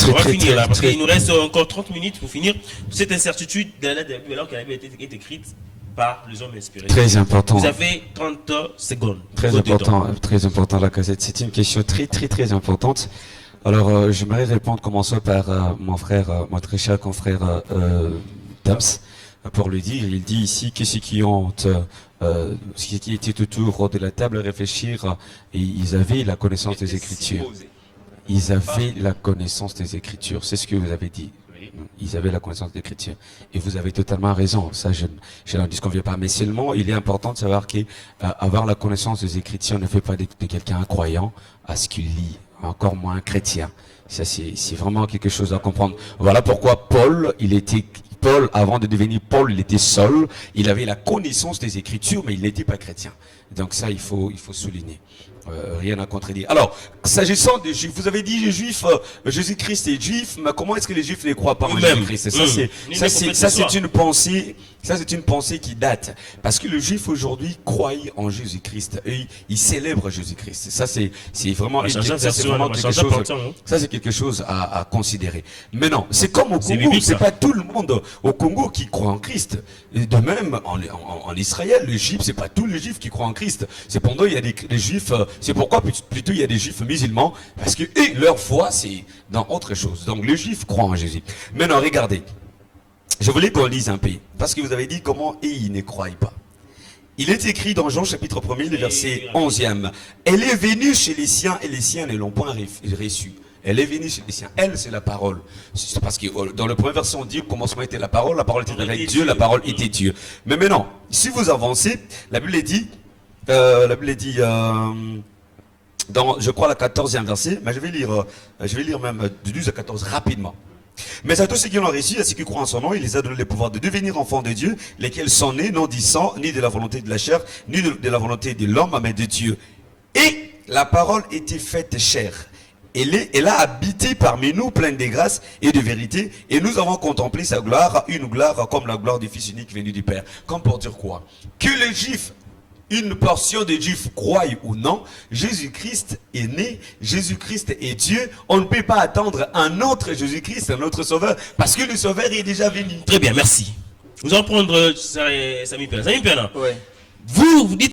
On va finir là, parce qu'il nous reste encore 30 minutes pour finir. Cette incertitude de la lettre alors qu'elle avait été écrite par les hommes inspirés. Très important. Vous avez 30 secondes. Très important la Cosette. C'est une question très importante. Alors, j'aimerais répondre, commençons par mon frère, mon très cher confrère Tams, pour lui dire, il dit ici que ceux qui ont, qui étaient autour de la table à réfléchir, et ils avaient la connaissance des Écritures. Ils avaient la connaissance des Écritures, c'est ce que vous avez dit. Ils avaient la connaissance des Écritures. Et vous avez totalement raison, ça je n'en disconviens pas. Mais seulement, il est important de savoir qu'avoir la connaissance des Écritures ne fait pas de quelqu'un incroyant à ce qu'il lit, encore moins un chrétien. Ça, c'est vraiment quelque chose à comprendre. Voilà pourquoi Paul, avant de devenir Paul, il était seul. Il avait la connaissance des Écritures, mais il n'était pas chrétien. Donc ça, il faut souligner. Rien à contredire. Alors, s'agissant des Juifs, vous avez dit les Juifs, Jésus-Christ est Juif, mais comment est-ce que les Juifs ne croient pas en Jésus-Christ? Ça, c'est une pensée. Ça, c'est une pensée qui date. Parce que le Juif aujourd'hui croit en Jésus-Christ. Et il célèbre Jésus-Christ. Ça, c'est vraiment quelque chose à considérer. Mais non, c'est comme au Congo. C'est pas tout le monde au Congo qui croit en Christ. Et de même, en Israël, les Juifs, c'est pas tous les Juifs qui croient en Christ. Cependant, il y a des Juifs, c'est pourquoi plutôt il y a des Juifs musulmans, parce que leur foi, c'est dans autre chose. Donc, les Juifs croient en Jésus. Maintenant, regardez. Je voulais qu'on lise un peu, parce que vous avez dit comment ils ne croient pas. Il est écrit dans Jean chapitre 1er, le verset 11e. Elle est venue chez les siens et les siens ne l'ont point reçue. Elle est venue chez les siens. Elle, c'est la parole. C'est parce que dans le premier verset, on dit au commencement était la parole était avec Dieu, la parole était Dieu. Mais maintenant, si vous avancez, la Bible dit, dans, je crois, la 14e verset, mais je vais lire même de 12 à 14 rapidement. Mais à tous ceux qui l'ont reçu, à ceux qui croient en son nom, il les a donné le pouvoir de devenir enfants de Dieu, lesquels sont nés, non du sang, ni de la volonté de la chair, ni de la volonté de l'homme, mais de Dieu. Et la parole était faite chair. Elle a habité parmi nous, pleine de grâce et de vérité, et nous avons contemplé sa gloire, une gloire comme la gloire du Fils unique venu du Père. Comme pour dire quoi? Que les Juifs, une portion des Juifs croient ou non, Jésus-Christ est né, Jésus-Christ est Dieu. On ne peut pas attendre un autre Jésus-Christ, un autre Sauveur, parce que le Sauveur est déjà venu. Très bien, merci. Nous allons prendre Sami Pena. Ouais. Vous dites